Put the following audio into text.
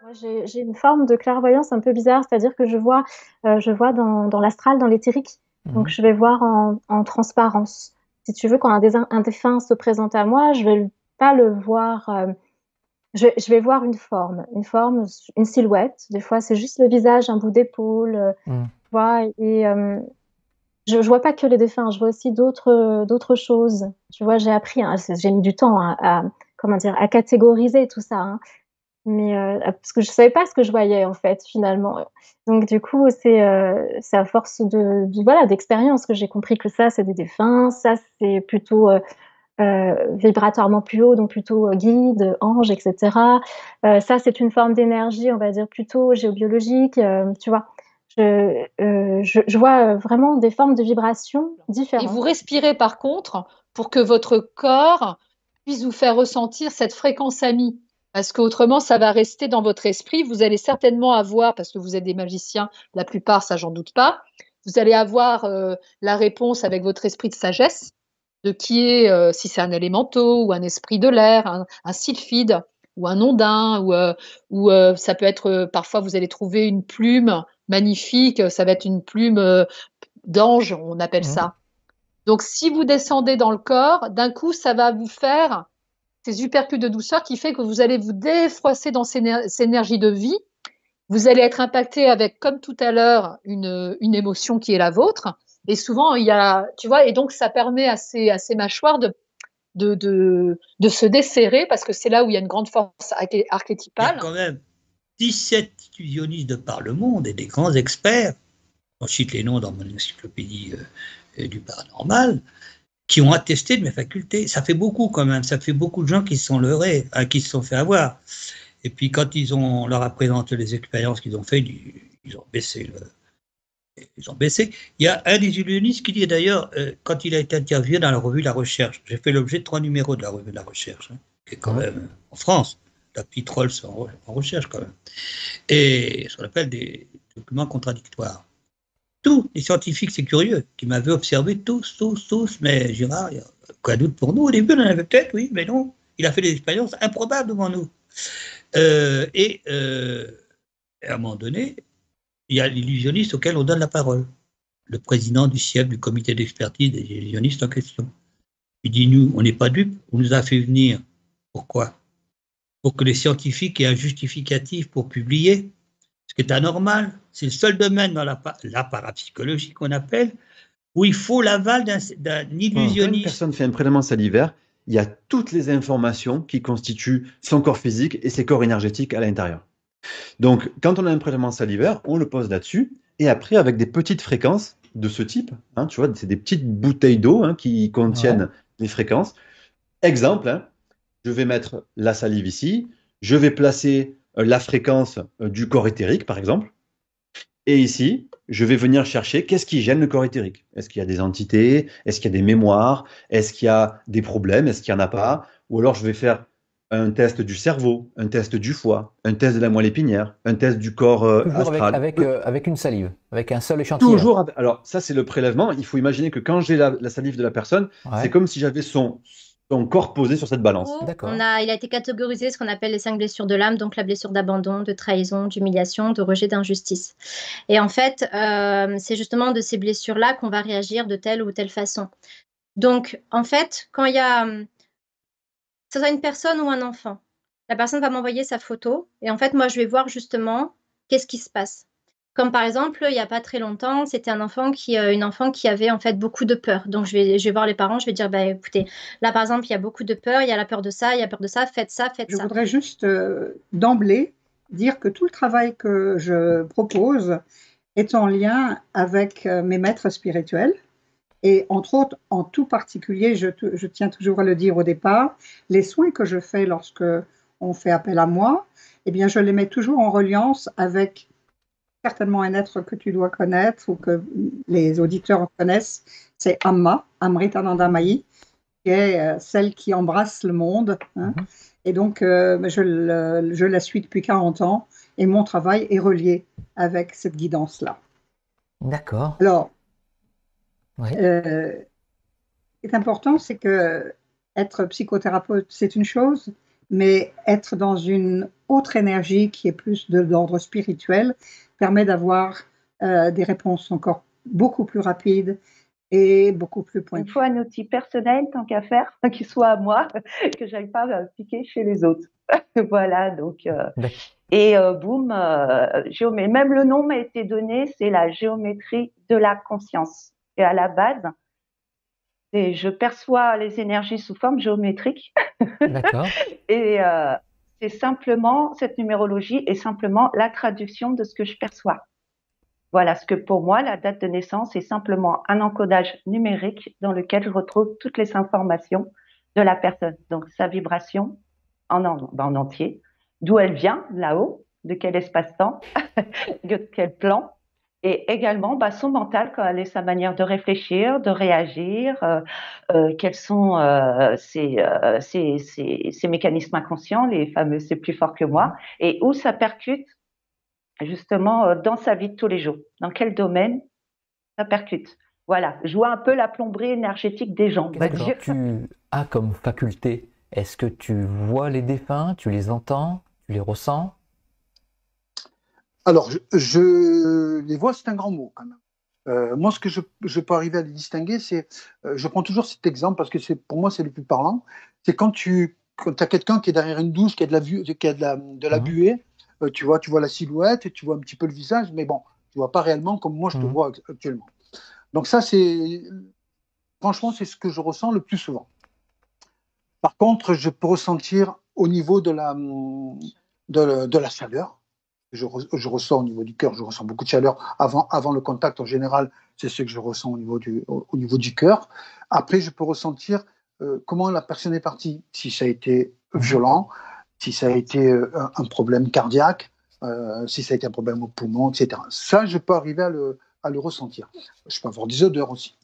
Moi, j'ai une forme de clairvoyance un peu bizarre, c'est-à-dire que je vois dans l'astral, dans l'éthérique. Donc, Mhm. je vais voir en transparence. Si tu veux, quand un défunt se présente à moi, je vais pas le voir. Je vais voir une forme, une silhouette. Des fois, c'est juste le visage, un bout d'épaule, Mhm. tu vois. Et je vois pas que les défunts, je vois aussi d'autres choses. Tu vois, j'ai appris, hein, j'ai mis du temps comment dire, à catégoriser tout ça, hein. Mais parce que je savais pas ce que je voyais en fait finalement. Donc du coup, c'est à force voilà d'expérience que j'ai compris que ça c'est des défunts, ça c'est plutôt vibratoirement plus haut, donc plutôt guide, ange, etc. Ça c'est une forme d'énergie, on va dire plutôt géobiologique, tu vois. Je vois vraiment des formes de vibrations Et vous différentes. respirez par contre pour que votre corps puisse vous faire ressentir cette fréquence amie. Parce qu'autrement, ça va rester dans votre esprit. Vous allez certainement avoir, parce que vous êtes des magiciens, la plupart, ça j'en doute pas, vous allez avoir la réponse avec votre esprit de sagesse, de qui est, si c'est un élémentaux ou un esprit de l'air, un sylphide ou un ondin, ou ça peut être, parfois vous allez trouver une plume magnifique, ça va être une plume d'ange, on appelle Mhm. ça. Donc, si vous descendez dans le corps, d'un coup, ça va vous faire ces hypercutes de douceur qui fait que vous allez vous défroisser dans ces énergies de vie. Vous allez être impacté avec, comme tout à l'heure, une émotion qui est la vôtre. Et souvent, il y a, tu vois, et donc ça permet à ces mâchoires de se desserrer parce que c'est là où il y a une grande force Il y a archétypale. quand même 17 illusionnistes de par le monde et des grands experts, on cite les noms dans mon encyclopédie du paranormal, qui ont attesté de mes facultés. Ça fait beaucoup quand même, ça fait beaucoup de gens qui se sont leurrés, qui se sont fait avoir. Et puis quand on leur a présenté les expériences qu'ils ont fait, ils ont baissé ils ont baissé. Il y a un des illusionnistes qui dit d'ailleurs, quand il a été interviewé dans la revue La Recherche, j'ai fait l'objet de 3 numéros de la revue de La Recherche, hein, qui est quand Mhm. même en France, la petite Rolls en recherche quand même, et ce qu'on appelle des documents contradictoires. Tous les scientifiques, c'est curieux, qui m'avaient observé tous, mais Gérard, il y a quoi doute pour nous. Au début, on en avait peut-être, oui, mais non. Il a fait des expériences improbables devant nous. Et à un moment donné, il y a l'illusionniste auquel on donne la parole, le président du CIEP, du comité d'expertise des illusionnistes en question. Il dit, nous, on n'est pas dupes, on nous a fait venir. Pourquoi? Pour que les scientifiques aient un justificatif pour publier, ce qui est anormal. C'est le seul domaine dans la parapsychologie qu'on appelle, où il faut l'aval d'un Mhm. Quand une illusionniste. personne fait un prélèvement salivaire, il y a toutes les informations qui constituent son corps physique et ses corps énergétiques à l'intérieur. Donc, quand on a un prélèvement salivaire, on le pose là-dessus, et après, avec des petites fréquences de ce type, hein, tu vois, c'est des petites bouteilles d'eau hein, qui Ouais. contiennent les fréquences. Exemple, hein, je vais mettre la salive ici, je vais placer la fréquence du corps éthérique, par exemple, et ici, je vais venir chercher qu'est-ce qui gêne le corps éthérique. Est-ce qu'il y a des entités? Est-ce qu'il y a des mémoires? Est-ce qu'il y a des problèmes? Est-ce qu'il n'y en a pas? Ou alors je vais faire un test du cerveau, un test du foie, un test de la moelle épinière, un test du corps Toujours astral. avec une salive, avec un seul échantillon. Toujours. Alors ça, c'est le prélèvement. Il faut imaginer que quand j'ai la salive de la personne, c'est Ouais. comme si j'avais son corps posé sur cette balance. D'accord. Il a été catégorisé ce qu'on appelle les 5 blessures de l'âme, donc la blessure d'abandon, de trahison, d'humiliation, de rejet, d'injustice. Et en fait, c'est justement de ces blessures-là qu'on va réagir de telle ou telle façon. Donc, en fait, quand il y a, que ce soit une personne ou un enfant, la personne va m'envoyer sa photo et en fait, moi, je vais voir justement qu'est-ce qui se passe. Comme par exemple, il n'y a pas très longtemps, c'était une enfant qui avait en fait beaucoup de peur. Donc, je vais voir les parents, je vais dire, bah, écoutez, là, par exemple, il y a beaucoup de peur, il y a la peur de ça, il y a peur de ça, faites ça, faites Je ça. voudrais juste d'emblée dire que tout le travail que je propose est en lien avec mes maîtres spirituels. Et entre autres, en tout particulier, je tiens toujours à le dire au départ, les soins que je fais lorsque on fait appel à moi, eh bien, je les mets toujours en reliance avec certainement un être que tu dois connaître ou que les auditeurs connaissent, c'est Amma, Amritananda Mayi, qui est celle qui embrasse le monde, hein. Mhm. Et donc, je la suis depuis 40 ans et mon travail est relié avec cette guidance-là. D'accord. Alors, Oui. ce qui est important, c'est que être psychothérapeute, c'est une chose, mais être dans une autre énergie qui est plus d'ordre spirituel permet d'avoir des réponses encore beaucoup plus rapides et beaucoup plus Il pointues. me faut un outil personnel, tant qu'à faire, qui soit à moi, que je n'aille pas appliquer chez les autres. Voilà, donc. Et boum, même le nom m'a été donné, c'est la géométrie de la conscience. Et à la base, je perçois les énergies sous forme géométrique. D'accord. Et c'est simplement, cette numérologie est simplement la traduction de ce que je perçois. Voilà, ce que pour moi, la date de naissance est simplement un encodage numérique dans lequel je retrouve toutes les informations de la personne. Donc, sa vibration en entier, d'où elle vient, là-haut, de quel espace-temps, de quel plan, et également son mental, sa manière de réfléchir, de réagir, quels sont ses mécanismes inconscients, les fameux « c'est plus fort que moi », et où ça percute justement dans sa vie de tous les jours. Dans quel domaine ça percute. Voilà, je vois un peu la plomberie énergétique des gens. D'accord. Tu as comme faculté, est-ce que tu vois les défunts, tu les entends, tu les ressens? Alors, je les vois, c'est un grand mot quand même. Moi, ce que je peux arriver à les distinguer, c'est, je prends toujours cet exemple parce que pour moi, c'est le plus parlant. C'est quand tu as quelqu'un qui est derrière une douche, qui a de la buée, tu vois la silhouette, tu vois un petit peu le visage, mais bon, tu vois pas réellement comme moi je te vois actuellement. Donc ça, franchement, c'est ce que je ressens le plus souvent. Par contre, je peux ressentir au niveau de la chaleur. Je ressens au niveau du cœur, je ressens beaucoup de chaleur avant le contact en général, c'est ce que je ressens au niveau du cœur. Après, je peux ressentir comment la personne est partie, si ça a été violent, si ça a été un problème cardiaque, si ça a été un problème au poumon, etc. Ça, je peux arriver à le ressentir. Je peux avoir des odeurs aussi.